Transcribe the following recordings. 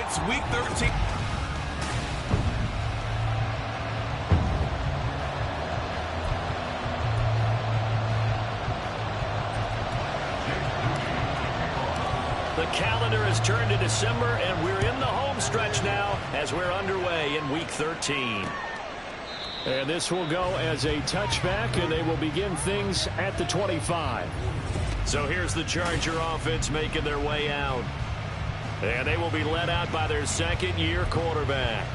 It's Week 13. The calendar has turned to December, and we're in the home stretch now as we're underway in Week 13. And this will go as a touchback, and they will begin things at the 25. So here's the Charger offense making their way out. And they will be led out by their second-year quarterback.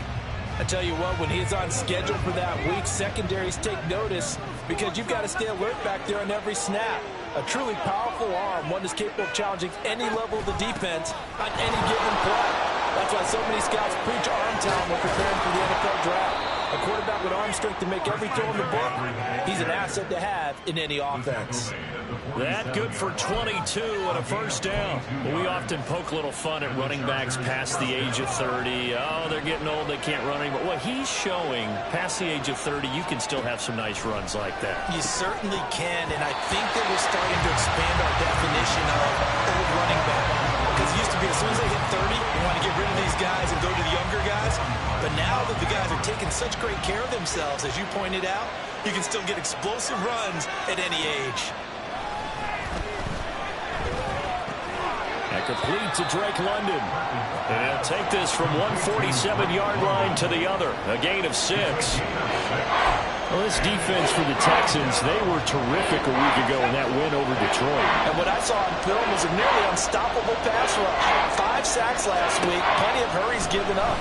I tell you what, when he's on schedule for that week, secondaries take notice because you've got to stay alert back there on every snap. A truly powerful arm, one that's capable of challenging any level of the defense on any given play. That's why so many scouts preach arm talent when preparing for the NFL draft. A quarterback with arm strength to make every throw in the book, he's an asset to have in any offense. That good for 22 and a first down. We often poke a little fun at running backs past the age of 30. Oh, they're getting old, they can't run anymore. What he's showing, past the age of 30, you can still have some nice runs like that. You certainly can, and I think that we're starting to expand our definition of old running back. Because it used to be as soon as they hit 30, you want to get rid of these guys and go to the younger guys. But now that the guys are taking such great care of themselves, as you pointed out, you can still get explosive runs at any age. And complete to Drake London. And he'll take this from 147-yard line to the other. A gain of 6. Well, this defense for the Texans, they were terrific a week ago in that win over Detroit. And what I saw on film was a nearly unstoppable pass rush. 5 sacks last week, plenty of hurries given up.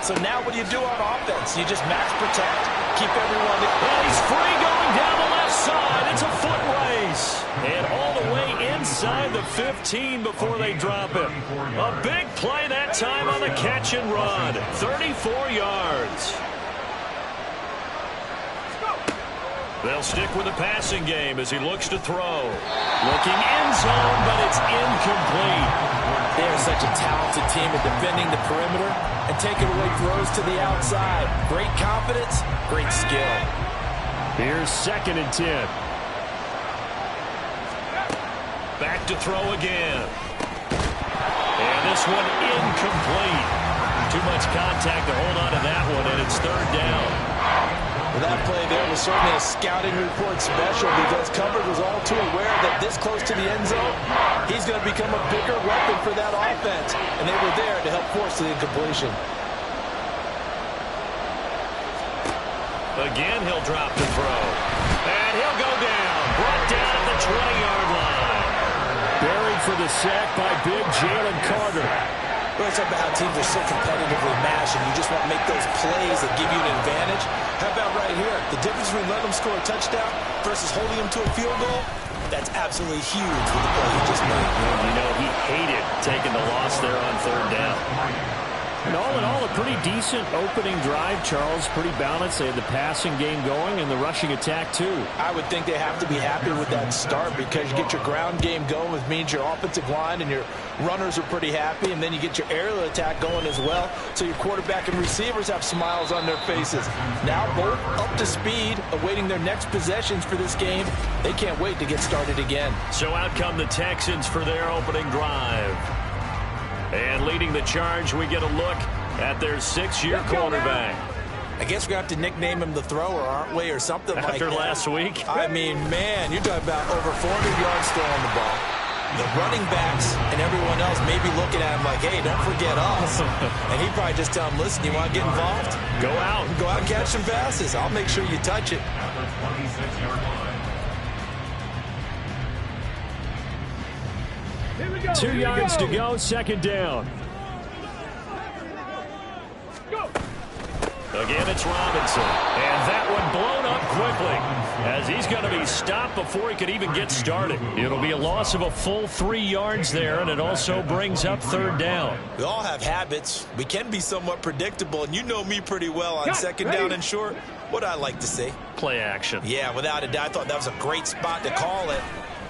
So now what do you do on offense? You just max protect, keep everyone... And he's free going down the left side. It's a foot race. And all the way inside the 15 before they drop him. A big play that time on the catch and run. 34 yards. They'll stick with the passing game as he looks to throw. Looking end zone, but it's incomplete. They are such a talented team at defending the perimeter and taking away throws to the outside. Great confidence, great skill. Here's 2nd and 10. Back to throw again. And this one incomplete. Too much contact to hold on to that one, and it's 3rd down. Well, that play there was certainly a scouting report special because Cover was all too aware that this close to the end zone, he's going to become a bigger weapon for that offense. And they were there to help force the incompletion. Again, he'll drop the throw. And he'll go down. Brought down at the 20-yard line. Buried for the sack by big Jalen Carter. We're talking about how teams are so competitively matched, and you just want to make those plays that give you an advantage. How about right here? The difference between letting them score a touchdown versus holding them to a field goal, that's absolutely huge with the play he just made. You know, he hated taking the loss there on 3rd down. And all in all, a pretty decent opening drive, Charles. Pretty balanced. They had the passing game going and the rushing attack, too. I would think they have to be happy with that start because you get your ground game going, which means your offensive line and your runners are pretty happy, and then you get your aerial attack going as well, so your quarterback and receivers have smiles on their faces. Now both up to speed, awaiting their next possessions for this game. They can't wait to get started again. So out come the Texans for their opening drive. And leading the charge, we get a look at their 6th-year quarterback. I guess we're going to have to nickname him the thrower, aren't we, or something like that. After last week? I mean, man, you're talking about over 400 yards throwing the ball. The running backs and everyone else may be looking at him like, hey, don't forget us. And he'd probably just tell him, listen, you want to get involved? Go out. Go out and catch some passes. I'll make sure you touch it. 2 yards to go, 2nd down. Again, it's Robinson. And that one blown up quickly as he's going to be stopped before he could even get started. It'll be a loss of a full 3 yards there, and it also brings up 3rd down. We all have habits. We can be somewhat predictable, and you know me pretty well on 2nd down and short. What I like to say? Play action. Yeah, without a doubt. I thought that was a great spot to call it.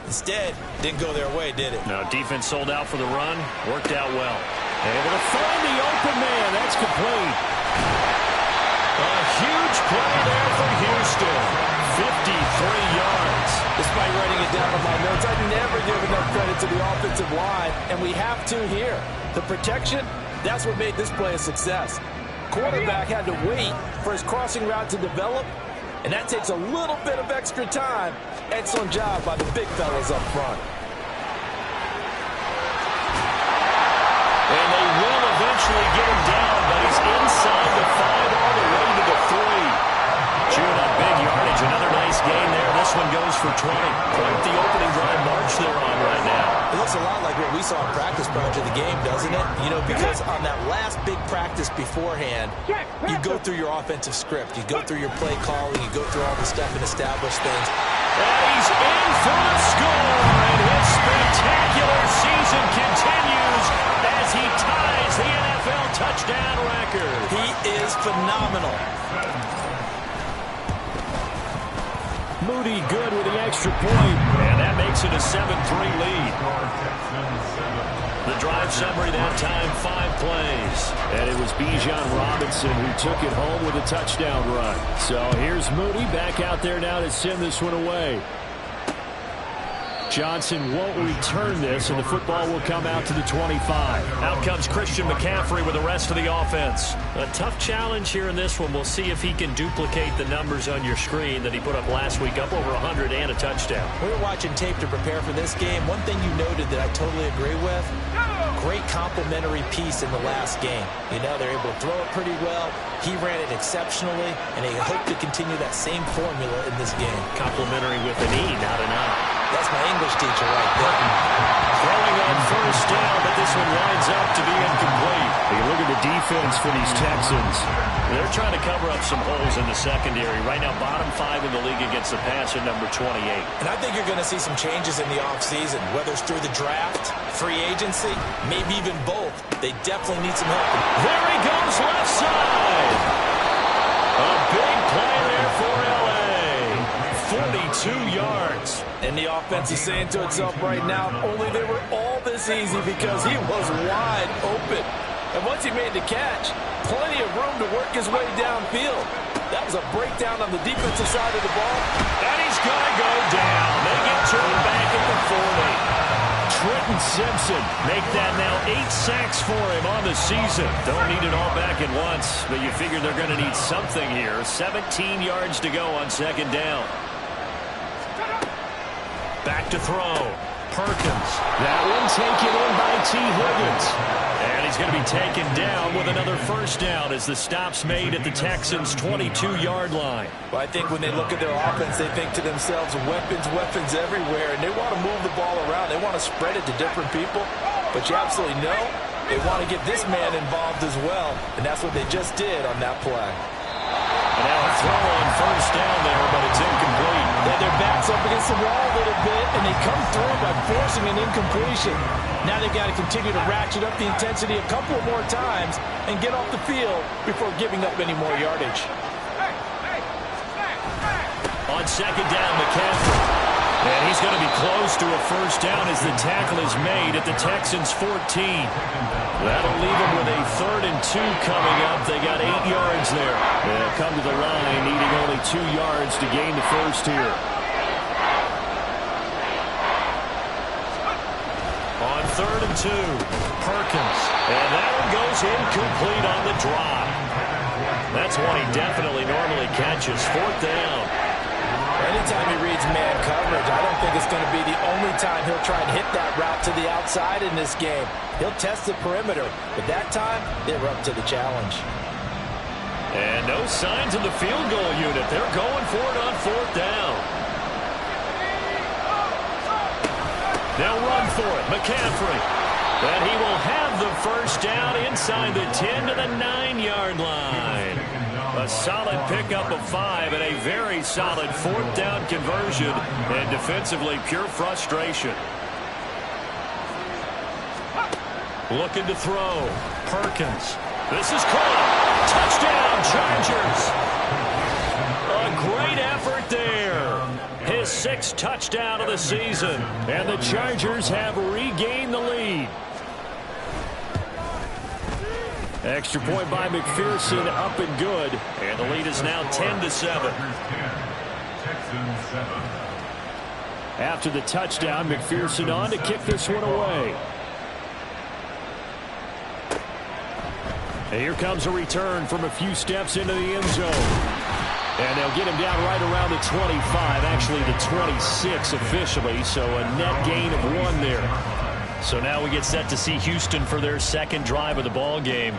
Instead, didn't go their way, did it? No, defense sold out for the run. Worked out well. Able to find the open man. That's complete. A huge play there for Houston. 53 yards. Despite writing it down on my notes, I never give enough credit to the offensive line, and we have to here. The protection, That's what made this play a success. Quarterback had to wait for his crossing route to develop, and that takes a little bit of extra time. Excellent job by the big fellas up front. And they will eventually get him down, but he's inside the 5 all the way to the 3. Chewing up big yardage. Another nice gain there. This one goes for 20. Quite the opening drive march they're on right now. It looks a lot like what we saw in practice prior to the game, doesn't it? You know, because on that last big practice beforehand, you go through your offensive script. You go through your play calling. You go through all the stuff and establish things. And he's in for the score. And his spectacular season continues as he ties the NFL touchdown record. He is phenomenal. Moody good with the extra point. And that makes it a 7-3 lead. The drive summary that time, 5 plays. And it was Bijan Robinson who took it home with a touchdown run. So here's Moody back out there now to send this one away. Johnson won't return this, and the football will come out to the 25. Out comes Christian McCaffrey with the rest of the offense. A tough challenge here in this one. We'll see if he can duplicate the numbers on your screen that he put up last week, up over 100 and a touchdown. We were watching tape to prepare for this game. One thing you noted that I totally agree with, great complementary piece in the last game. You know, they're able to throw it pretty well. He ran it exceptionally, and they hope to continue that same formula in this game. Complementary with an E, not an I. That's my English teacher right there. Throwing on first down, but this one winds up to be incomplete. Hey, look at the defense for these Texans. They're trying to cover up some holes in the secondary. Right now, bottom 5 in the league against the passer, number 28. And I think you're going to see some changes in the offseason, whether it's through the draft, free agency, maybe even both. They definitely need some help. There he goes, left side. A big play there for L.A. 42 yards. And the offense is saying to itself right now, only they were all this easy because he was wide open. And once he made the catch, plenty of room to work his way downfield. That was a breakdown on the defensive side of the ball. And he's going to go down. They get to him back at the 40. Trenton Simpson make that now 8 sacks for him on the season. Don't need it all back at once, but you figure they're going to need something here. 17 yards to go on second down. Back to throw. Perkins. That one taken in by T. Higgins. And he's going to be taken down with another first down as the stop's made at the Texans' 22-yard line. Well, I think when they look at their offense, they think to themselves, weapons, weapons everywhere, and they want to move the ball around. They want to spread it to different people. But you absolutely know they want to get this man involved as well, and that's what they just did on that play. And now a throw on first down there, but it's incomplete. Then their backs up against the wall a little bit, and they come through by forcing an incompletion. Now they've got to continue to ratchet up the intensity a couple of more times and get off the field before giving up any more yardage. On second down, McCaffrey. And he's going to be close to a first down as the tackle is made at the Texans' 14. That'll leave them with a 3rd and 2 coming up. They got 8 yards there. They'll come to the line needing only 2 yards to gain the first here. On 3rd and 2, Perkins. And that one goes incomplete on the drop. That's one he definitely normally catches. 4th down. Anytime he reads man coverage, I don't think it's going to be the only time he'll try and hit that route to the outside in this game. He'll test the perimeter, but that time, they were up to the challenge. And no signs in the field goal unit. They're going for it on 4th down. They'll run for it. McCaffrey. And he will have the first down inside the 10 to the 9-yard line. A solid pickup of 5 and a very solid 4th down conversion. And defensively, pure frustration. Looking to throw. Perkins. This is caught. Touchdown, Chargers. A great effort there. His 6th touchdown of the season. And the Chargers have regained the lead. Extra point by McPherson, up and good. And the lead is now 10-7. After the touchdown, McPherson on to kick this one away. And here comes a return from a few steps into the end zone. And they'll get him down right around the 25, actually the 26 officially, so a net gain of 1 there. So now we get set to see Houston for their second drive of the ball game.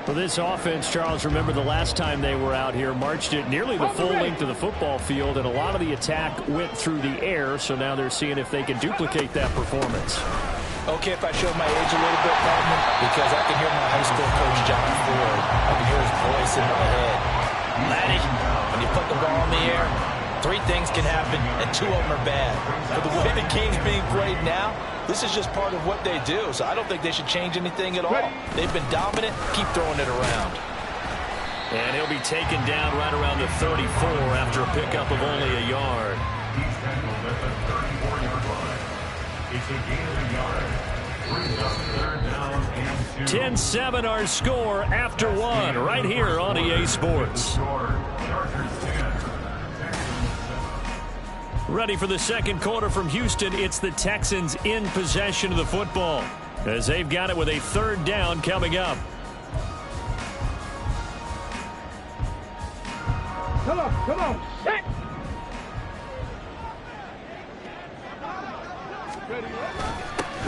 For this offense, Charles, remember the last time they were out here, marched it nearly the full length of the football field, and a lot of the attack went through the air, so now they're seeing if they can duplicate that performance. Okay, if I show my age a little bit, Cartman, because I can hear my high school coach, John Ford. I can hear his voice in my head. Laddie, when you put the ball in the air, 3 things can happen, and 2 of them are bad. But the way the game's being played now, this is just part of what they do, so I don't think they should change anything at all. They've been dominant. Keep throwing it around. And he'll be taken down right around the 34 after a pickup of only a yard. 10-7 our score after 1 right here on EA Sports. Ready for the second quarter from Houston. It's the Texans in possession of the football as they've got it with a 3rd down coming up. Come on. Set.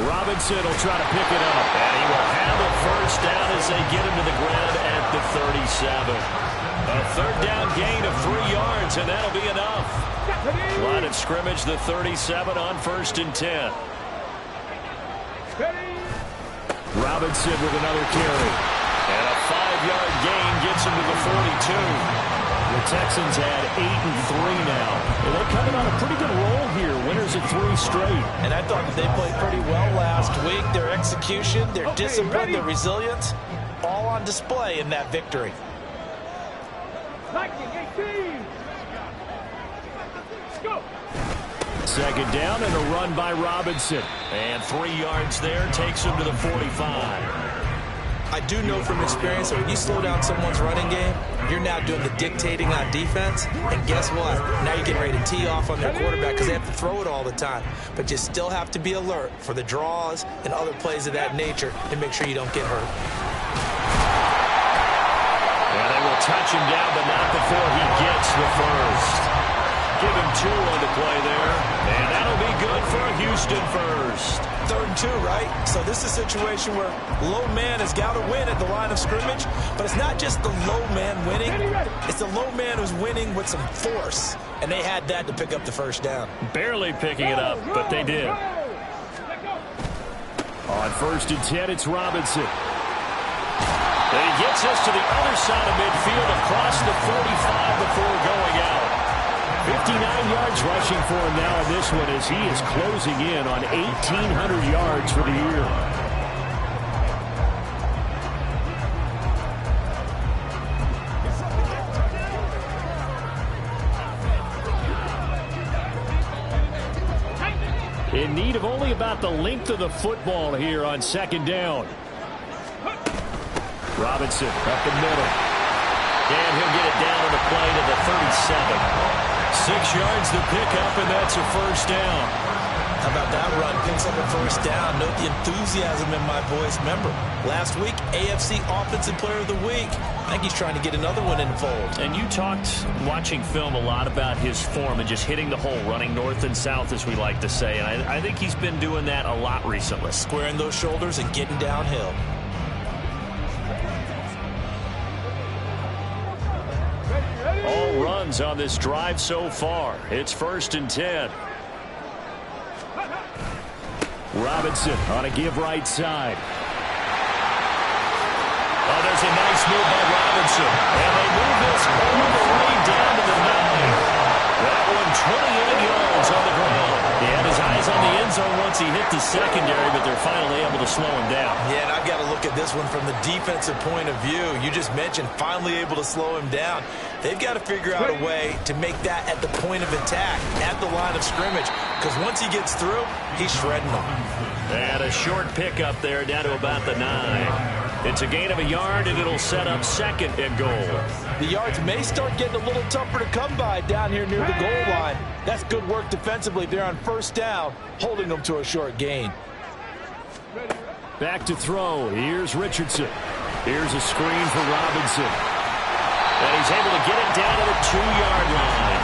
Robinson will try to pick it up. And he will have a first down as they get him to the ground at the 37. A 3rd down gain of 3 yards, and that'll be enough. Line of scrimmage, the 37 on 1st and 10. Robinson with another carry. And a 5-yard gain gets him to the 42. The Texans had 8 and 3 now. And they're coming on a pretty good roll here. Winners of 3 straight. And I thought that they played pretty well last week. Their execution, their discipline, their resilience, all on display in that victory. 18. Let's go. 2nd down and a run by Robinson. And 3 yards there takes him to the 45. I do know from experience that when you slow down someone's running game, you're now doing the dictating on defense. And guess what? Now you're getting ready to tee off on their quarterback because they have to throw it all the time. But you still have to be alert for the draws and other plays of that nature to make sure you don't get hurt. And they will touch him down, but not before he gets the first. Give him 2 on the play there. And that'll be good for a Houston first. 3rd and 2, right? So this is a situation where low man has got to win at the line of scrimmage, but it's not just the low man winning. It's the low man who's winning with some force, and they had that to pick up the first down. Barely picking it up, but they did. On 1st and 10, it's Robinson. And he gets us to the other side of midfield across the 45 before going out. 59 yards rushing for him now in this one as he is closing in on 1,800 yards for the year. In need of only about the length of the football here on 2nd down. Robinson up the middle. And he'll get it down on the play to the 37. 6 yards to pick up, and that's a first down. How about that run? Picks up a first down. Note the enthusiasm in my voice. Remember, last week, AFC Offensive Player of the Week. I think he's trying to get another one in the fold. And you talked, watching film, a lot about his form and just hitting the hole, running north and south, as we like to say. And I think he's been doing that a lot recently. Squaring those shoulders and getting downhill. All runs on this drive so far. It's 1st and 10. Robinson on a give right side. Oh, there's a nice move by Robinson. And they move this all the way down to the 9. That one 28 yards on the ground. He had his eyes on the end zone once he hit the secondary, but they're finally able to slow him down. Yeah, and I've got to look at this one from the defensive point of view. You just mentioned finally able to slow him down. They've got to figure out a way to make that at the point of attack, at the line of scrimmage, because once he gets through, he's shredding them. And a short pickup there down to about the 9. It's a gain of a yard, and it'll set up 2nd and goal. The yards may start getting a little tougher to come by down here near the goal line. That's good work defensively there on 1st down, holding them to a short gain. Back to throw. Here's Richardson. Here's a screen for Robinson. And he's able to get it down to the 2-yard line.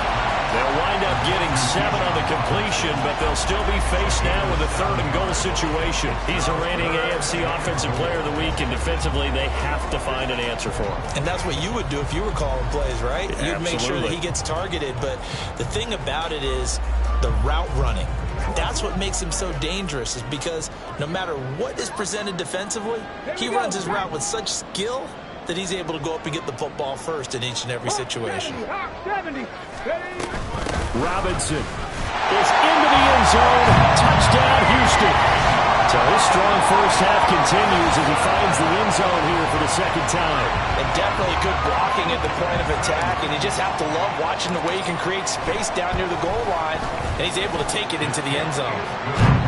They'll wind up getting 7 on the completion, but they'll still be faced now with a 3rd-and-goal situation. He's a reigning AFC Offensive Player of the Week, and defensively they have to find an answer for him. And that's what you would do if you were calling plays, right? Yeah, you'd make sure that he gets targeted, but the thing about it is the route running. That's what makes him so dangerous, is because no matter what is presented defensively, he runs his route with such skill that he's able to go up and get the football first in each and every situation. 70. Robinson is into the end zone. Touchdown, Houston. So his strong first half continues as he finds the end zone here for the 2nd time. And definitely good blocking at the point of attack, and you just have to love watching the way he can create space down near the goal line, and he's able to take it into the end zone.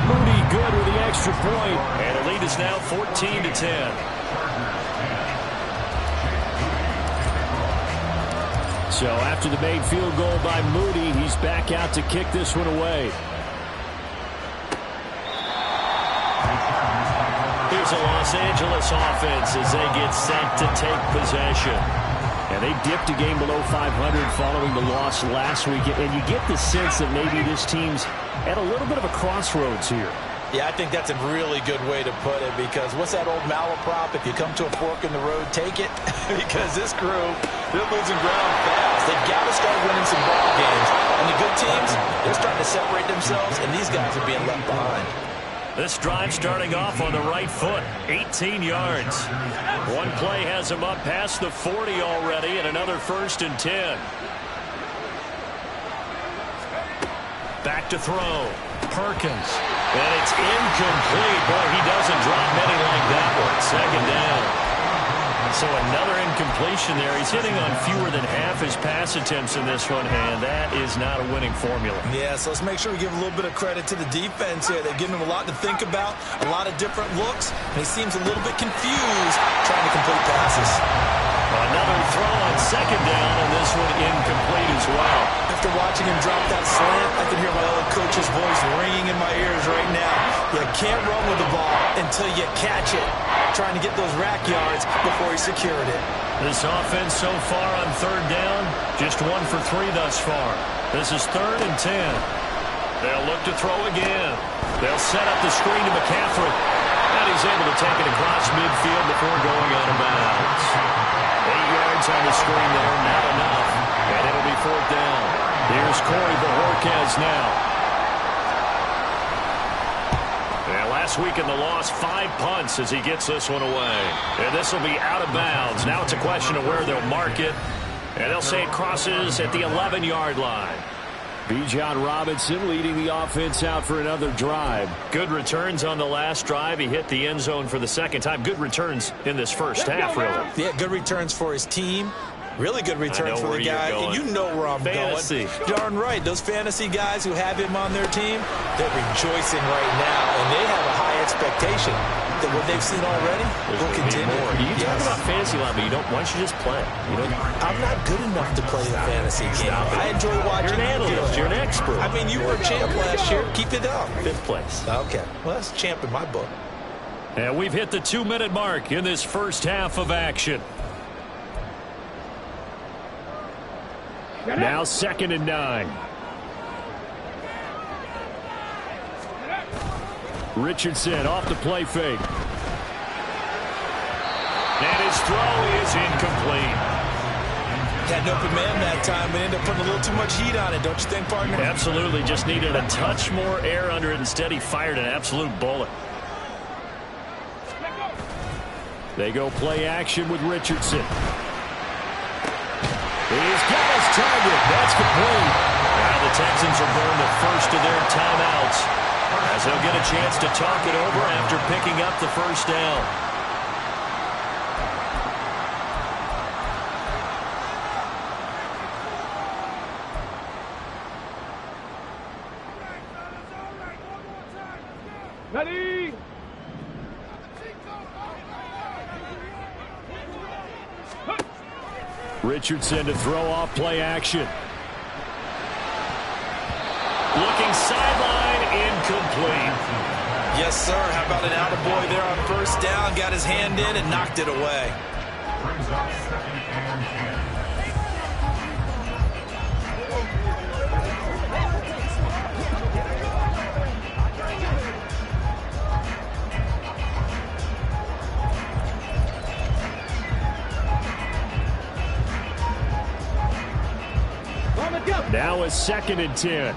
Moody good with the extra point. And the lead is now 14-10. So after the made field goal by Moody, he's back out to kick this one away. Here's a Los Angeles offense as they get set to take possession. And they dipped a game below 500 following the loss last week. And you get the sense that maybe this team's at a little bit of a crossroads here. Yeah, I think that's a really good way to put it, because what's that old malaprop? If you come to a fork in the road, take it. Because this group, they're losing ground fast. They've got to start winning some ball games. And the good teams, they're starting to separate themselves, and these guys are being left behind. This drive starting off on the right foot, 18 yards. One play has him up past the 40 already, and another 1st and 10. Back to throw. Perkins. And it's incomplete. Boy, he doesn't drop many like that one. 2nd down. So another incompletion there. He's hitting on fewer than half his pass attempts in this one, and that is not a winning formula. Yeah, so let's make sure we give a little bit of credit to the defense here. They've given him a lot to think about, a lot of different looks, and he seems a little bit confused trying to complete passes. Another throw on 2nd down, and this one incomplete as well. After watching him drop that slant, I can hear my old coach's voice ringing in my ears right now. You can't run with the ball until you catch it. Trying to get those rack yards before he secured it. This offense so far on 3rd down, just 1 for 3 thus far. This is 3rd and 10. They'll look to throw again. They'll set up the screen to McCaffrey. And he's able to take it across midfield before going out of bounds. 8 yards on the screen there, not enough. And it'll be 4th down. Here's Corey Bojorquez now. And last week in the loss, 5 punts as he gets this one away. And this will be out of bounds. Now it's a question of where they'll mark it. And they'll say it crosses at the 11-yard line. Bijan Robinson leading the offense out for another drive. Good returns on the last drive. He hit the end zone for the 2nd time. Good returns in this first half, really. Yeah, good returns for his team. Really good returns for the guy. You know where I'm fantasy going. Darn right. Those fantasy guys who have him on their team, they're rejoicing right now, and they have a high expectation that what they've seen already will continue. You talk about fantasy line, but why don't you just play? I'm not good enough to play the fantasy game. I enjoy watching. You're an analyst. You're an expert. I mean, you were a champ last year. Keep it up. 5th place. Okay. Well, that's champ in my book. And we've hit the 2-minute mark in this first half of action. Now 2nd and 9. Richardson off the play fake. And his throw is incomplete. Had an open man that time, but ended up putting a little too much heat on it, don't you think, partner? Absolutely. Just needed a touch more air under it. Instead, he fired an absolute bullet. They go play action with Richardson. He's got his target. That's complete. Now the Texans will burn the first of their timeouts as they'll get a chance to talk it over after picking up the first down. Ready? Richardson to throw off play action. Looking sideline, incomplete. Yes, sir. How about an attaboy there on first down? Got his hand in and knocked it away. Now a 2nd and 10.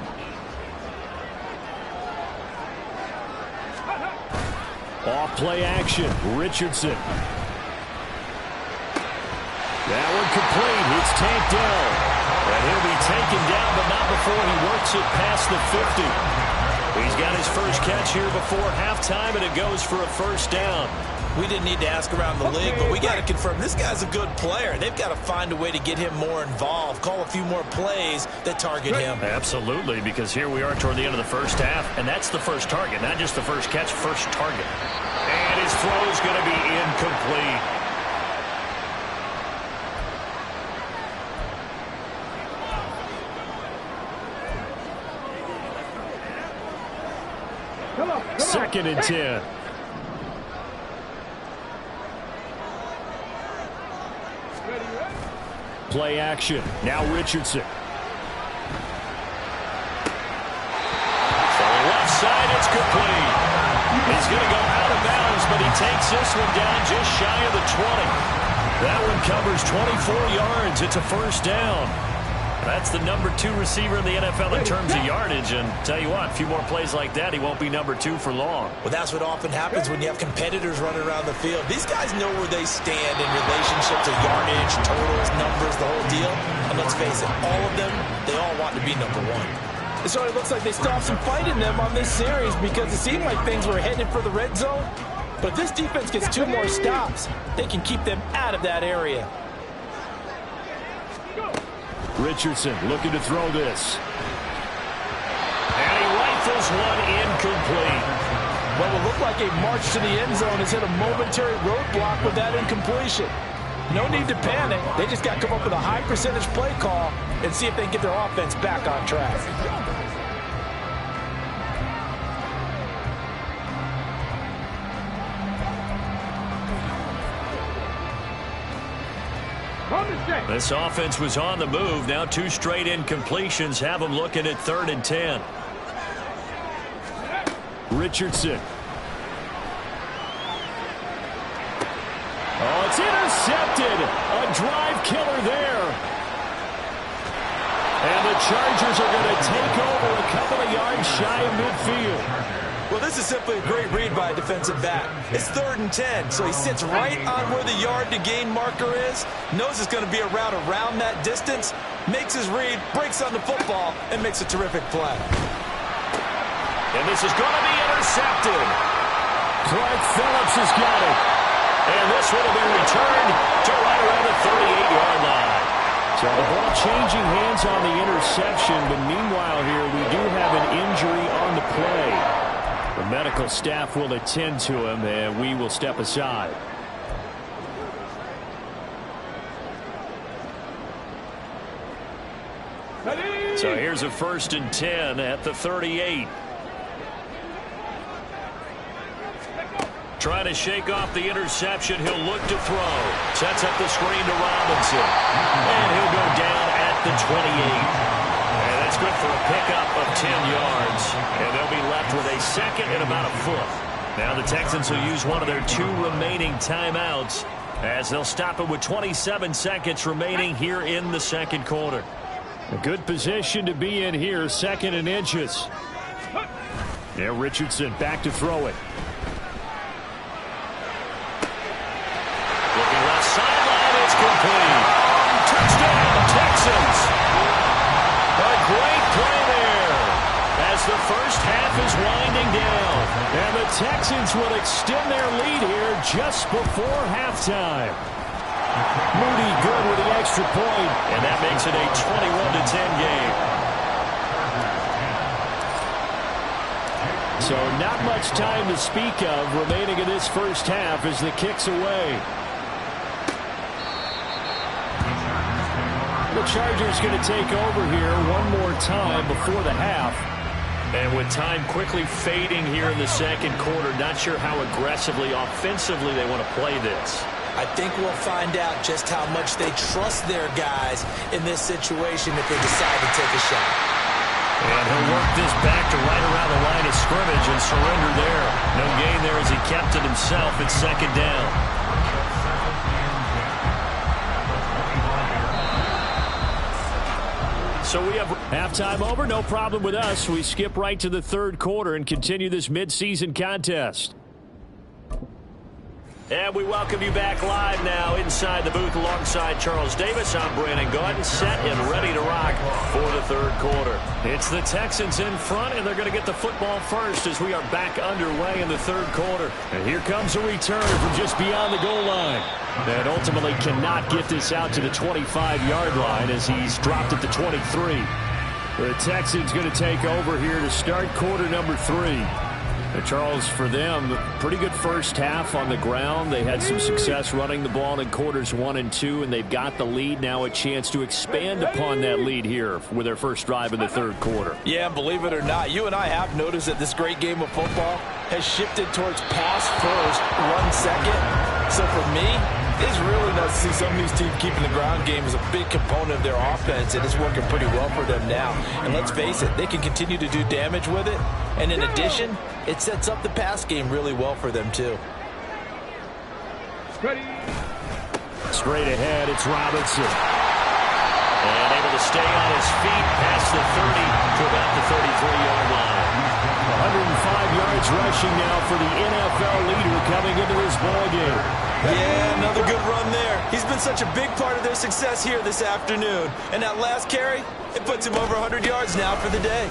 Off play action. Richardson. That one complete. It's tanked down. And he'll be taken down, but not before he works it past the 50. He's got his first catch here before halftime, and it goes for a first down. We didn't need to ask around the league, but we got to confirm this guy's a good player. They've got to find a way to get him more involved, call a few more plays that target him. Absolutely, because here we are toward the end of the first half, and that's the first target, not just the first catch, first target. And his throw is going to be incomplete. Come on. 2nd and 10. Play action. Now Richardson. So left side, it's complete. He's going to go out of bounds, but he takes this one down just shy of the 20. That one covers 24 yards. It's a first down. That's the number 2 receiver in the NFL in terms of yardage. And tell you what, a few more plays like that, he won't be number 2 for long. Well, that's what often happens when you have competitors running around the field. These guys know where they stand in relationship to yardage, totals, numbers, the whole deal. And let's face it, all of them, they all want to be number 1. So it looks like they stopped some fight in them on this series because it seemed like things were headed for the red zone. But if this defense gets 2 more stops, they can keep them out of that area. Richardson looking to throw this. And he rifles one incomplete. What will look like a march to the end zone has hit a momentary roadblock with that incompletion. No need to panic. They just got to come up with a high percentage play call and see if they can get their offense back on track. This offense was on the move. Now 2 straight incompletions have them looking at 3rd and 10. Richardson. Oh, it's intercepted. A drive killer there. And the Chargers are going to take over a couple of yards shy of midfield. Well, this is simply a great read by a defensive back. It's 3rd and 10, so he sits right on where the yard-to-gain marker is, knows it's going to be a route around that distance, makes his read, breaks on the football, and makes a terrific play. And this is going to be intercepted. Clark Phillips has got it. And this one will be returned to right around the 38-yard line. So the ball changing hands on the interception, but meanwhile here we do have an injury on the play. The medical staff will attend to him, and we will step aside. So here's a 1st and 10 at the 38. Trying to shake off the interception. He'll look to throw. Sets up the screen to Robinson. And he'll go down at the 28. And that's good for a pickup of 10 yards. And they'll be left with a 2nd and about a foot. Now the Texans will use one of their 2 remaining timeouts as they'll stop it with 27 seconds remaining here in the 2nd quarter. A good position to be in here, 2nd and inches. Now Richardson back to throw it. Looking left sideline, it's complete. Touchdown, Texans. A great play there as the first half is winding down. And the Texans will extend their lead here just before halftime. Moody good with the extra point. And that makes it a 21-10 game. So not much time to speak of remaining in this first half as the kick's away. The Chargers going to take over here one more time before the half. And with time quickly fading here in the second quarter, not sure how aggressively, offensively they want to play this. I think we'll find out just how much they trust their guys in this situation if they decide to take a shot. And he'll work this back to right around the line of scrimmage and surrender there. No gain there as he kept it himself. It's second down. So we have halftime over. No problem with us. We skip right to the third quarter and continue this midseason contest. And we welcome you back live now inside the booth alongside Charles Davis. I'm Brandon Gaudin, set and ready to rock for the third quarter. It's the Texans in front, and they're going to get the football first as we are back underway in the third quarter. And here comes a return from just beyond the goal line. That ultimately cannot get this out to the 25-yard line as he's dropped at the 23. The Texans going to take over here to start quarter number 3. Charles, for them, pretty good first half on the ground. They had some success running the ball in quarters 1 and 2, and they've got the lead. Now a chance to expand upon that lead here with their first drive in the third quarter. Yeah, believe it or not, you and I have noticed that this great game of football has shifted towards pass first, run second. So for me, it's really nice to see some of these teams keeping the ground game as a big component of their offense, and it's working pretty well for them now. And let's face it, they can continue to do damage with it. And in addition, it sets up the pass game really well for them, too. Straight ahead, it's Robinson. And able to stay on his feet past the 30 to about the 33-yard line. 105 yards rushing now for the NFL leader coming into this ballgame. Yeah, another good run there. He's been such a big part of their success here this afternoon. And that last carry, it puts him over 100 yards now for the day.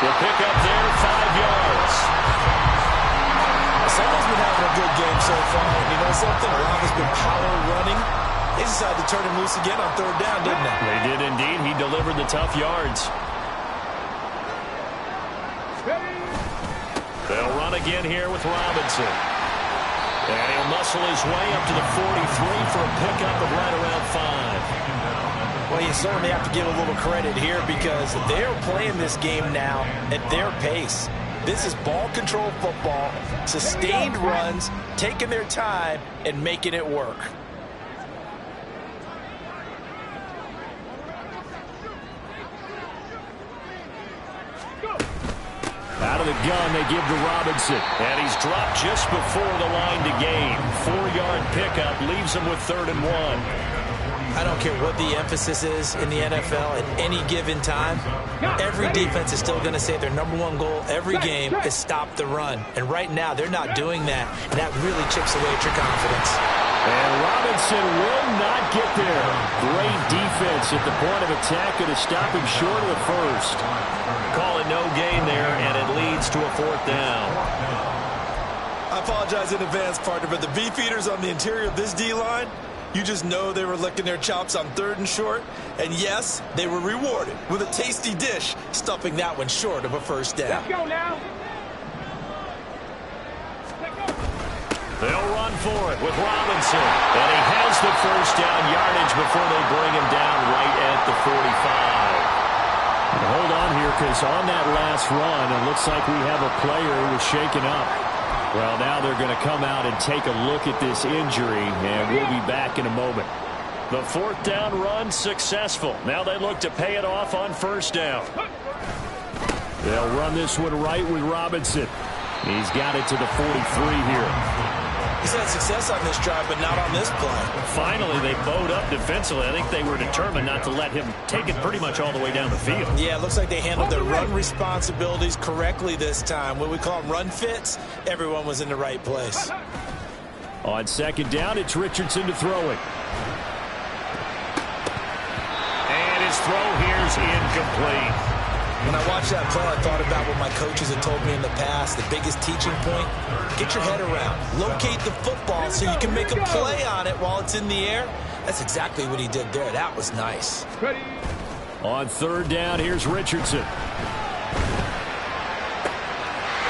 The pick up there, 5 yards. Someone's been having a good game so far. And you know something? A lot has been power running. They decided to turn him loose again on third down, didn't they? They did indeed. He delivered the tough yards. They'll run again here with Robinson. And he'll muscle his way up to the 43 for a pickup of right around 5. Well, you certainly have to give a little credit here because they're playing this game now at their pace. This is ball control football, sustained runs, taking their time, and making it work. Out of the gun, they give to Robinson. And he's dropped just before the line to gain. 4-yard pickup leaves him with 3rd and 1. I don't care what the emphasis is in the NFL at any given time. Every defense is still going to say their #1 goal every game is stop the run. And right now, they're not doing that. And that really chips away at your confidence. And Robinson will not get there. Great defense at the point of attack to stop him short of the first. Call it no gain there, and it leads to a 4th down. I apologize in advance, partner, but the beefeaters on the interior of this D-line, you just know they were licking their chops on 3rd and short. And yes, they were rewarded with a tasty dish, stuffing that one short of a first down. Let's go now. They'll run for it with Robinson. And he has the first down yardage before they bring him down right at the 45. And hold on here, because on that last run, it looks like we have a player who was shaken up. Well, now they're going to come out and take a look at this injury, and we'll be back in a moment. The 4th down run successful. Now they look to pay it off on first down. They'll run this one right with Robinson. He's got it to the 43 here. He's had success on this drive, but not on this play. Finally, they bowed up defensively. I think they were determined not to let him take it pretty much all the way down the field. Yeah, it looks like they handled their run responsibilities correctly this time. When we call them run fits, everyone was in the right place. On second down, it's Richardson to throw it. And his throw here is incomplete. When I watched that play, I thought about what my coaches had told me in the past. The biggest teaching point, get your head around. Locate the football so you can make a play on it while it's in the air. That's exactly what he did there. That was nice. Ready. On third down, here's Richardson.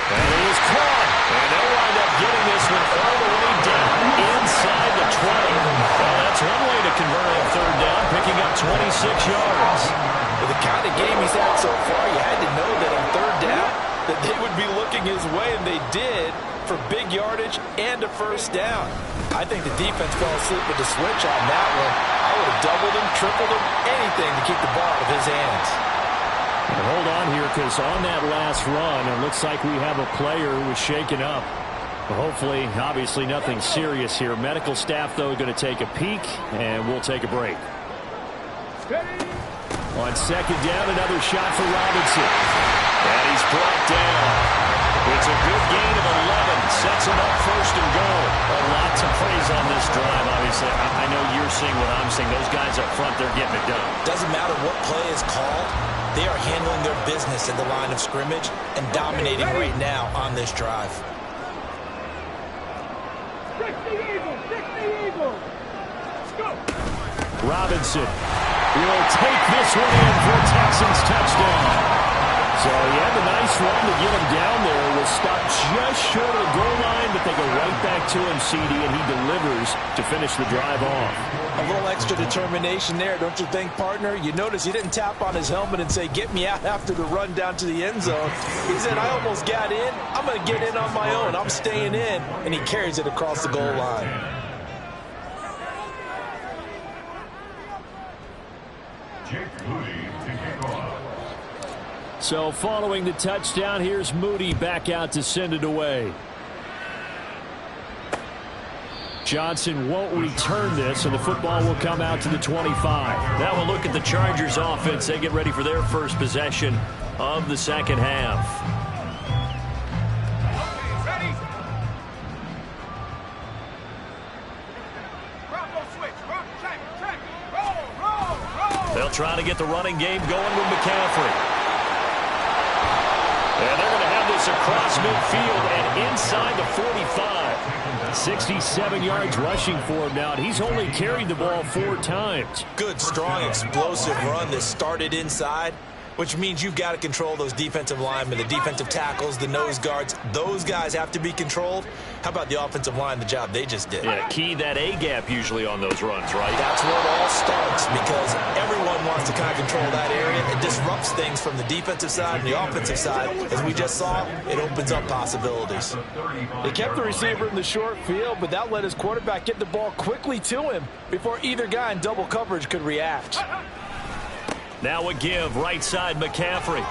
And it is caught. And they'll wind up getting this one all the way down inside the 20. Well, that's one way to convert on third down, picking up 26 yards. With the kind of game he's had so far, you had to for big yardage and a first down. I think the defense fell asleep with the switch on that one. I would have doubled him, tripled him, anything to keep the ball out of his hands. Well, hold on here, because on that last run, it looks like we have a player who was shaken up. Hopefully, obviously nothing serious here. Medical staff, though, going to take a peek, and we'll take a break. On second down, another shot for Robinson. And he's brought down. It's a good gain of 11. Sets him up first and goal. Lots of praise on this drive, obviously. I know you're seeing what I'm seeing. Those guys up front, they're getting it done. Doesn't matter what play is called. They are handling their business at the line of scrimmage and dominating right now on this drive. 60 Eagles! Let's go! Robinson will take this one in for a Texans touchdown. So he had the nice run to get him down there. Was stopped just short of the goal line, but they go right back to him, CD, and he delivers to finish the drive off. A little extra determination there, don't you think, partner? You notice he didn't tap on his helmet and say, get me out after the run down to the end zone. He said, I almost got in. I'm going to get in on my own. I'm staying in. And he carries it across the goal line. So following the touchdown, here's Moody back out to send it away. Johnson won't return this, and the football will come out to the 25. Now we'll look at the Chargers offense. They get ready for their first possession of the second half. Ready? Bravo switch. Check. Roll. They'll try to get the running game going with McCaffrey. And they're going to have this across midfield and inside the 45. 67 yards rushing for him now, and he's only carried the ball 4 times. Good, strong, explosive run that started inside, which means you've got to control those defensive linemen, the defensive tackles, the nose guards. Those guys have to be controlled. How about the offensive line, the job they just did? Yeah, key that A-gap usually on those runs, right? That's where it all starts, because everyone wants to kind of control that area. It disrupts things from the defensive side and the offensive side. As we just saw, it opens up possibilities. They kept the receiver in the short field, but that let his quarterback get the ball quickly to him before either guy in double coverage could react. Now a give, right side, McCaffrey.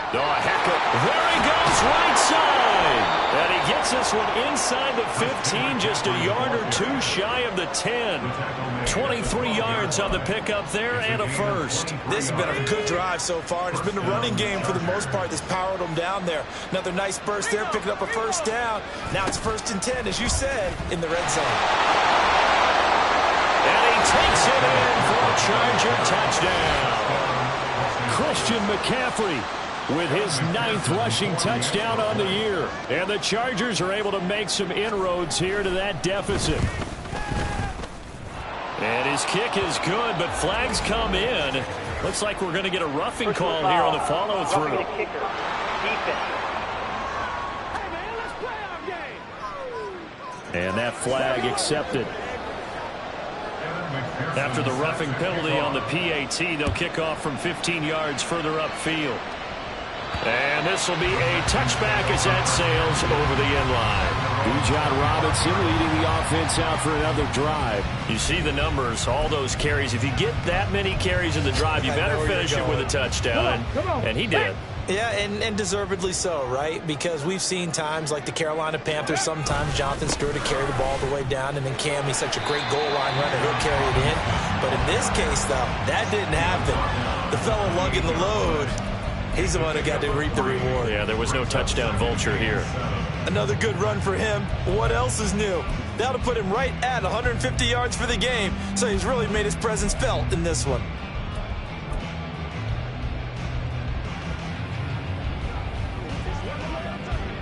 Oh, there he goes, right side. And he gets this one inside the 15, just a yard or 2 shy of the 10. 23 yards on the pickup there and a first. This has been a good drive so far, and it's been the running game for the most part that's powered them down there. Another nice burst there, picking up a first down. Now it's 1st and 10, as you said, in the red zone. And he takes it in for a Charger touchdown. Christian McCaffrey with his 9th rushing touchdown on the year. And the Chargers are able to make some inroads here to that deficit. And his kick is good, but flags come in. Looks like we're going to get a roughing call here on the follow-through. Hey, man, let's play our game. And that flag accepted. After the roughing penalty on the PAT, they'll kick off from 15 yards further upfield. And this will be a touchback as that sails over the end line. Bijan Robinson leading the offense out for another drive. You see the numbers, all those carries. If you get that many carries in the drive, you better finish it with a touchdown. Come on. And he did. Yeah, and deservedly so, right? Because we've seen times like the Carolina Panthers, sometimes Jonathan Stewart to carry the ball all the way down, and then Cam, he's such a great goal line runner, he'll carry it in. But in this case, though, that didn't happen. The fellow lugging the load, he's the one who got to reap the reward. Yeah, there was no touchdown vulture here. Another good run for him. What else is new? That'll put him right at 150 yards for the game, so he's really made his presence felt in this one.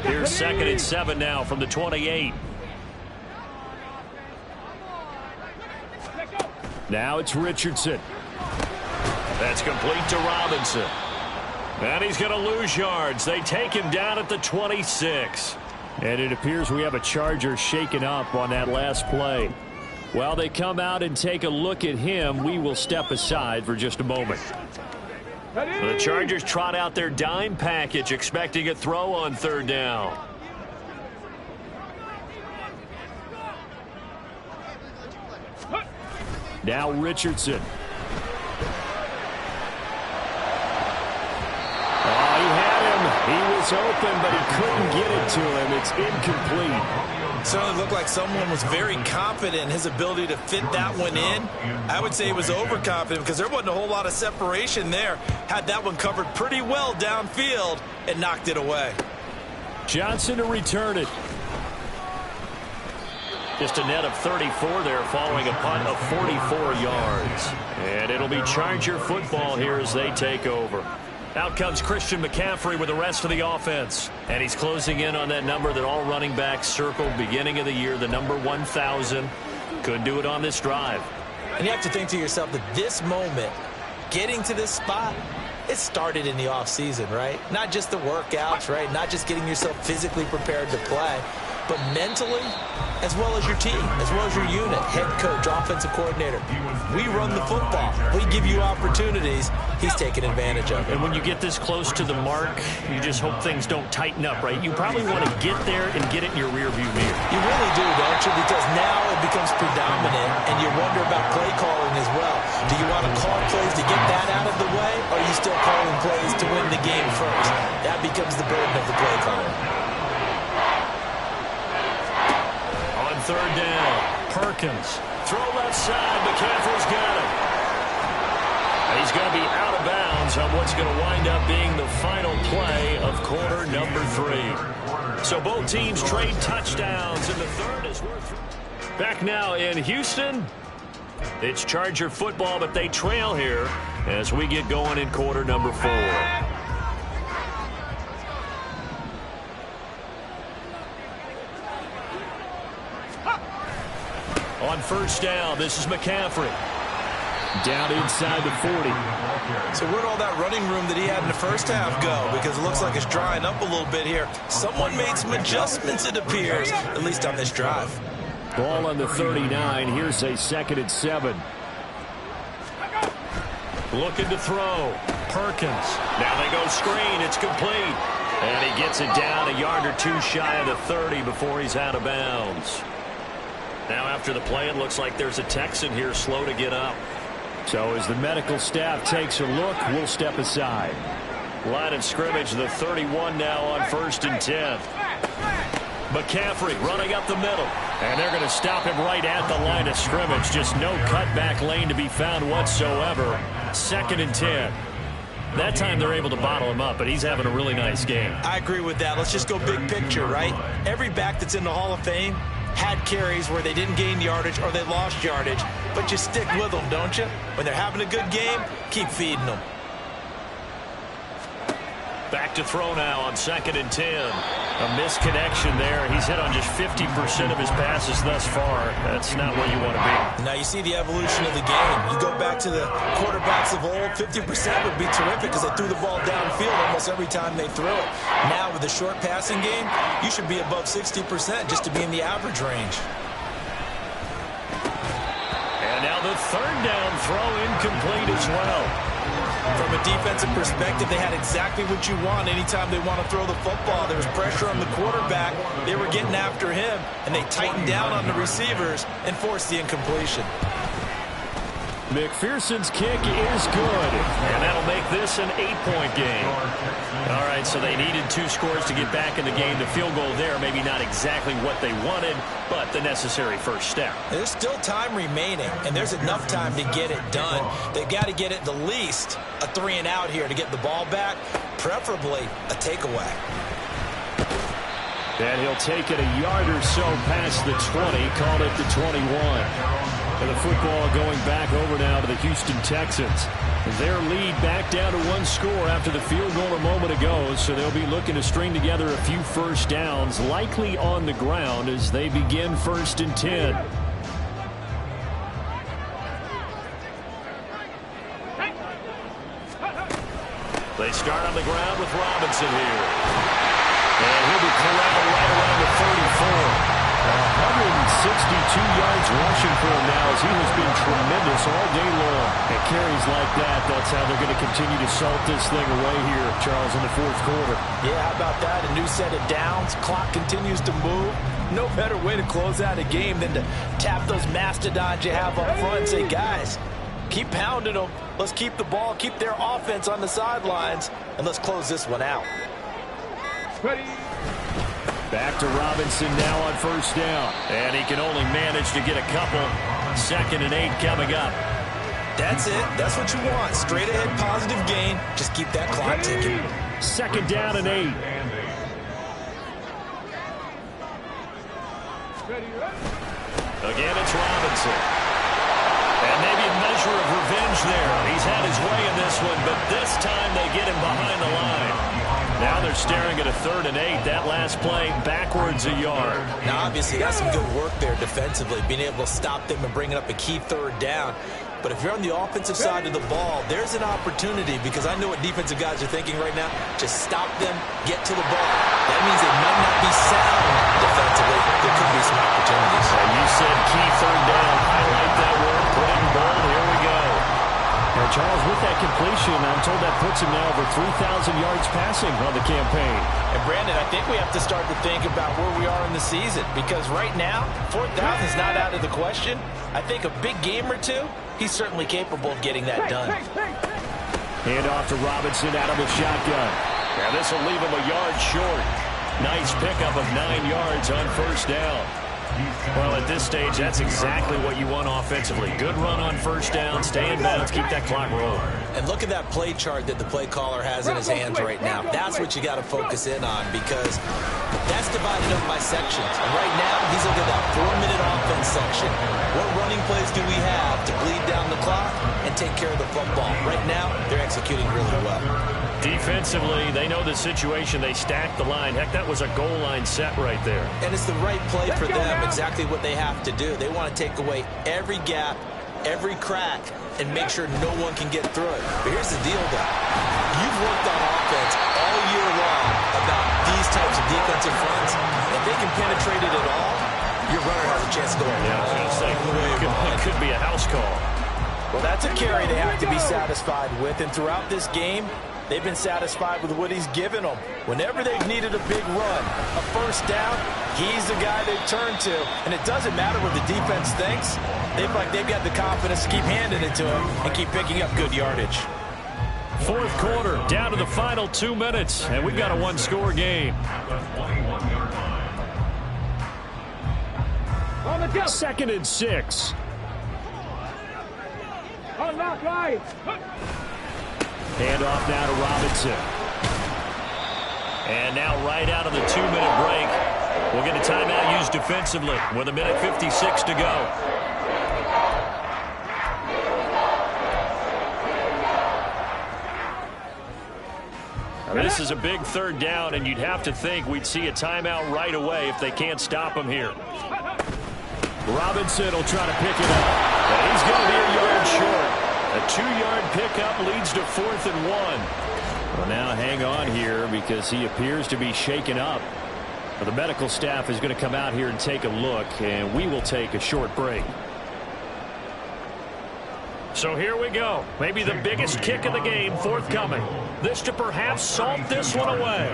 Here's 2nd and 7 now from the 28. Now it's Richardson. That's complete to Robinson. And he's going to lose yards. They take him down at the 26. And it appears we have a Charger shaken up on that last play. While they come out and take a look at him, we will step aside for just a moment. The Chargers trot out their dime package, expecting a throw on 3rd down. Now Richardson. Oh, he had him. He was open, but he couldn't get it to him. It's incomplete. Certainly looked like someone was very confident in his ability to fit that one in. I would say he was overconfident because there wasn't a whole lot of separation there. Had that one covered pretty well downfield and knocked it away. Johnson to return it. Just a net of 34 there following a punt of 44 yards. And it'll be Charger football here as they take over. Out comes Christian McCaffrey with the rest of the offense. And he's closing in on that number that all running backs circled beginning of the year, the number 1,000. Could do it on this drive. And you have to think to yourself that this moment, getting to this spot, it started in the offseason, right? Not just the workouts, right? Not just getting yourself physically prepared to play, but mentally, as well as your team, as well as your unit, head coach, offensive coordinator. We run the football. We give you opportunities. He's taking advantage of it. And when you get this close to the mark, you just hope things don't tighten up, right? You probably want to get there and get it in your rearview mirror. You really do, don't you? Because now it becomes predominant, and you wonder about play calling as well. Do you want to call plays to get that out of the way, or are you still calling plays to win the game first? That becomes the burden of the play caller. On third down, Perkins. Throw left side. McCaffrey's got it. And he's going to be out of bounds on what's going to wind up being the final play of quarter number 3. So both teams trade touchdowns in the third as we're through. Back now in Houston. It's Charger football, but they trail here as we get going in quarter number 4. On first down, this is McCaffrey. Down inside the 40. So where'd all that running room that he had in the first half go? Because it looks like it's drying up a little bit here. Someone made some adjustments, it appears, at least on this drive. Ball on the 39. Here's a 2nd and 7. Looking to throw. Perkins. Now they go screen. It's complete. And he gets it down a yard or two shy of the 30 before he's out of bounds. Now after the play, it looks like there's a Texan here slow to get up. So as the medical staff takes a look, we'll step aside. Line of scrimmage, the 31 now on 1st and 10. McCaffrey running up the middle. And they're going to stop him right at the line of scrimmage. Just no cutback lane to be found whatsoever. 2nd and 10. That time they're able to bottle him up, but he's having a really nice game. I agree with that. Let's just go big picture, right? Every back that's in the Hall of Fame had carries where they didn't gain yardage or they lost yardage, but you stick with them, don't you? When they're having a good game, keep feeding them. Back to throw now on 2nd and 10. A misconnection there. He's hit on just 50% of his passes thus far. That's not where you want to be. Now you see the evolution of the game. You go back to the quarterbacks of old, 50% would be terrific because they threw the ball downfield almost every time they threw it. Now with the short passing game, you should be above 60% just to be in the average range. And now the 3rd down throw incomplete as well. From a defensive perspective, they had exactly what you want anytime they want to throw the football. There was pressure on the quarterback. They were getting after him, and they tightened down on the receivers and forced the incompletion. McPherson's kick is good. And that'll make this an 8-point game. All right, so they needed 2 scores to get back in the game. The field goal there, maybe not exactly what they wanted, but the necessary first step. There's still time remaining, and there's enough time to get it done. They've got to get it the least a 3-and-out here to get the ball back, preferably a takeaway. And he'll take it a yard or so past the 20, called it the 21. And the football going back over now to the Houston Texans. Their lead back down to 1 score after the field goal a moment ago, so they'll be looking to string together a few first downs, likely on the ground as they begin 1st and 10. They start on the ground with Robinson here. And he'll be corralled right around the 34. 162 yards rushing for him now as he has been tremendous all day long. And carries like that, that's how they're going to continue to salt this thing away here, Charles, in the 4th quarter. Yeah, how about that? A new set of downs. Clock continues to move. No better way to close out a game than to tap those mastodons you have up front and say, guys, keep pounding them. Let's keep the ball, keep their offense on the sidelines, and let's close this one out. Ready. Back to Robinson now on first down. And he can only manage to get a couple. 2nd and 8 coming up. That's it. That's what you want. Straight ahead positive gain. Just keep that clock ticking. 2nd down and 8. Again, it's Robinson. And maybe a measure of revenge there. He's had his way in this one, but this time they get him behind the line. Now they're staring at a 3rd and 8. That last play backwards a yard. Now, obviously, got some good work there defensively, being able to stop them and bringing up a key 3rd down. But if you're on the offensive side of the ball, there's an opportunity, because I know what defensive guys are thinking right now. Just stop them, get to the ball. That means they might not be sound defensively. There could be some opportunities. And you said key 3rd down. Highlight that word. Put it in bold. Here we go. And Charles, with that completion, I'm told that puts him now over 3,000 yards passing on the campaign. And Brandon, I think we have to start to think about where we are in the season, because right now, 4,000 is not out of the question. I think a big game or two, he's certainly capable of getting that done. Hand off to Robinson out of the shotgun. Now this will leave him a yard short. Nice pickup of 9 yards on first down. Well, at this stage, that's exactly what you want offensively. Good run on first down, stay in bounds, keep that clock rolling. And look at that play chart that the play caller has in his hands right now. That's what you got to focus in on, because that's divided up by sections. And right now, he's looking at that 4-minute offense section. What running plays do we have to bleed down the clock and take care of the football? Right now, they're executing really well. Defensively, they know the situation. They stack the line. Heck, that was a goal line set right there. And it's the right play for them, exactly what they have to do. They want to take away every gap, every crack, and make sure no one can get through it. But here's the deal, though. You've worked on offense all year long about these types of defensive fronts. If they can penetrate it at all, your runner has a chance to go Yeah, I was going to say, it could be a house call. Well, that's a carry they have to be satisfied with. And throughout this game, they've been satisfied with what he's given them. Whenever they've needed a big run, a first down, he's the guy they turn to. And it doesn't matter what the defense thinks. They feel like they've got the confidence to keep handing it to him and keep picking up good yardage. 4th quarter, down to the final 2 minutes, and we've got a 1-score game. On the jump. 2nd and 6. On lock right. Hand off now to Robinson. And now right out of the 2-minute break, we'll get a timeout used defensively with 1:56 to go. This is a big 3rd down, and you'd have to think we'd see a timeout right away if they can't stop him here. Robinson will try to pick it up. And he's going to be a yard short. A 2-yard pickup leads to 4th and 1. Well, now hang on here, because he appears to be shaken up. Well, the medical staff is going to come out here and take a look, and we will take a short break. So here we go. Maybe the biggest kick of the game forthcoming. This to perhaps salt this one away.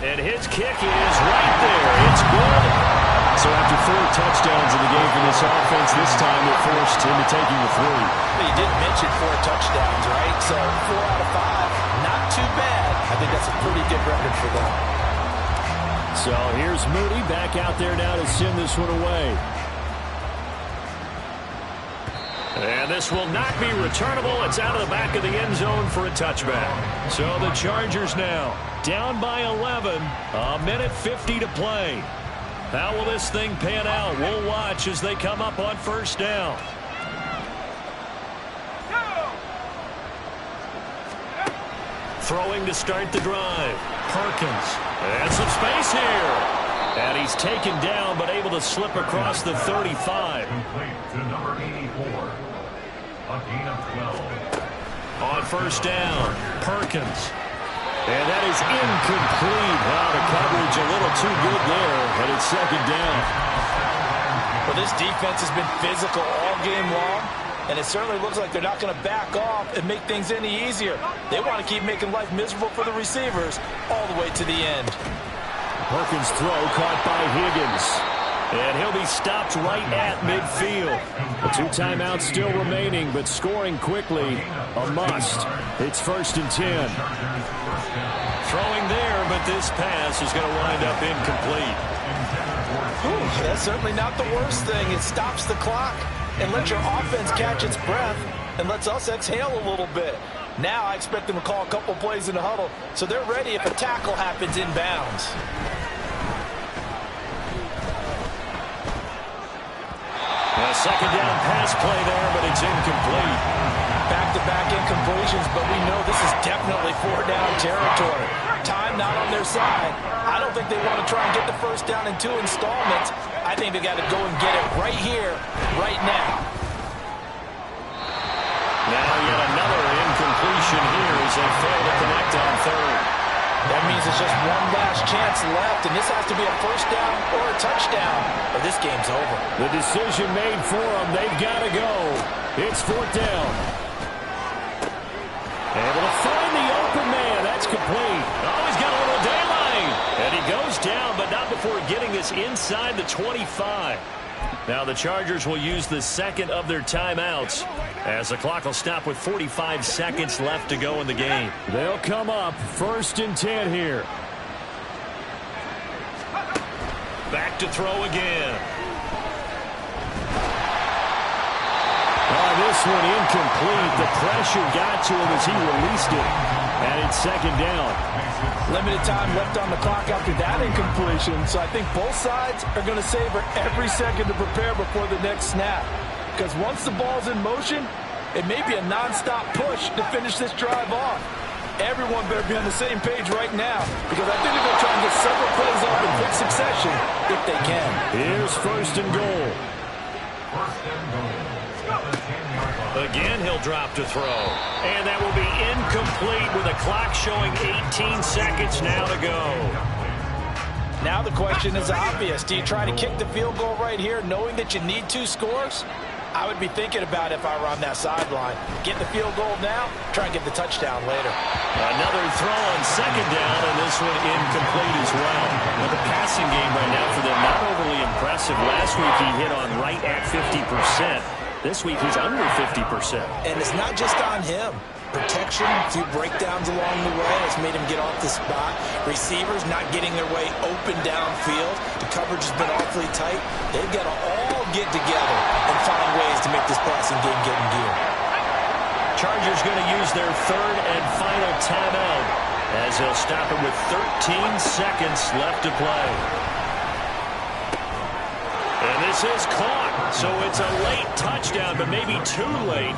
And his kick is right there. It's good. So after 4 touchdowns in the game for this offense, this time they're forced into taking the 3. Well, you did mention 4 touchdowns, right? So 4 out of 5, not too bad. I think that's a pretty good record for them. So here's Moody back out there now to send this one away. And this will not be returnable. It's out of the back of the end zone for a touchback. So the Chargers now down by 11. 1:50 to play. How will this thing pan out? We'll watch as they come up on first down. Throwing to start the drive. Perkins. And some space here. And he's taken down, but able to slip across the 35. To number 84. A gain of 12. On first down, Perkins. And that is incomplete. Wow, the coverage a little too good there, but it's 2nd down. Well, this defense has been physical all game long, and it certainly looks like they're not going to back off and make things any easier. They want to keep making life miserable for the receivers all the way to the end. Perkins' throw caught by Higgins. And he'll be stopped right at midfield. 2 timeouts still remaining, but scoring quickly, a must. It's 1st and 10. Throwing there, but this pass is going to wind up incomplete. Ooh, that's certainly not the worst thing. It stops the clock and lets your offense catch its breath and lets us exhale a little bit. Now I expect them to call a couple plays in the huddle, so they're ready if a tackle happens inbounds. A second down pass play there, but it's incomplete. Back-to-back incompletions, but we know this is definitely 4-down territory. Time not on their side. I don't think they want to try and get the first down in 2 installments. I think they got to go and get it right here, right now. Now yet another incompletion here as they fail to connect on 3rd. That means it's just one last chance left, and this has to be a first down or a touchdown, or this game's over. The decision made for them. They've got to go. It's 4th down. Able to find the open man. That's complete. Oh, he's got a little daylight. And he goes down, but not before getting this inside the 25. Now the Chargers will use the second of their timeouts as the clock will stop with 45 seconds left to go in the game. They'll come up 1st and 10 here. Back to throw again. This one incomplete. The pressure got to him as he released it. And it's 2nd down. Limited time left on the clock after that incompletion, so I think both sides are going to savor every second to prepare before the next snap. Because once the ball's in motion, it may be a nonstop push to finish this drive off. Everyone better be on the same page right now, because I think they're going to try and get several plays off in quick succession if they can. Here's 1st and goal. Again, he'll drop to throw. And that will be incomplete with the clock showing 18 seconds now to go. Now the question is obvious. Do you try to kick the field goal right here knowing that you need 2 scores? I would be thinking about it if I were on that sideline. Get the field goal now, try and get the touchdown later. Another throw on 2nd down, and this one incomplete as well. But the passing game right now for them, not overly impressive. Last week he hit on right at 50%. This week he's under 50%. And it's not just on him. Protection, a few breakdowns along the way has made him get off the spot. Receivers not getting their way open downfield. The coverage has been awfully tight. They've got to all get together and find ways to make this passing game get in gear. Chargers going to use their 3rd and final timeout as they'll stop it with 13 seconds left to play. And this is caught, so it's a late touchdown, but maybe too late.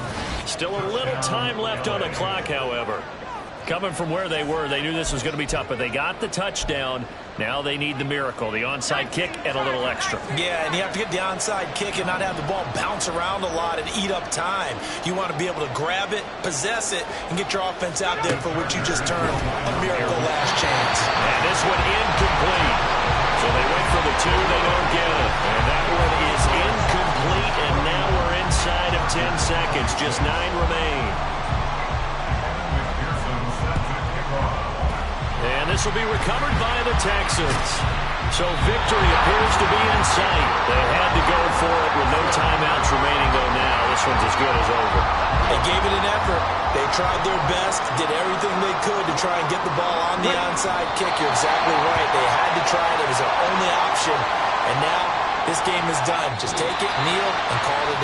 Still a little time left on the clock, however. Coming from where they were, they knew this was going to be tough, but they got the touchdown. Now they need the miracle, the onside kick and a little extra. Yeah, and you have to get the onside kick and not have the ball bounce around a lot and eat up time. You want to be able to grab it, possess it, and get your offense out there for what you just termed a miracle last chance. And this one incomplete. So they went for the 2, they don't get it. And that one is incomplete, and now we're inside of 10 seconds. Just 9 remain. And this will be recovered by the Texans. So victory appears to be in sight. They had to go for it with no timeouts remaining, though now. This one's as good as over. They gave it an effort. They tried their best, did everything they could to try and get the ball on the onside kick. You're exactly right. They had to try it. It was their only option. And now this game is done. Just take it, kneel, and call it a day.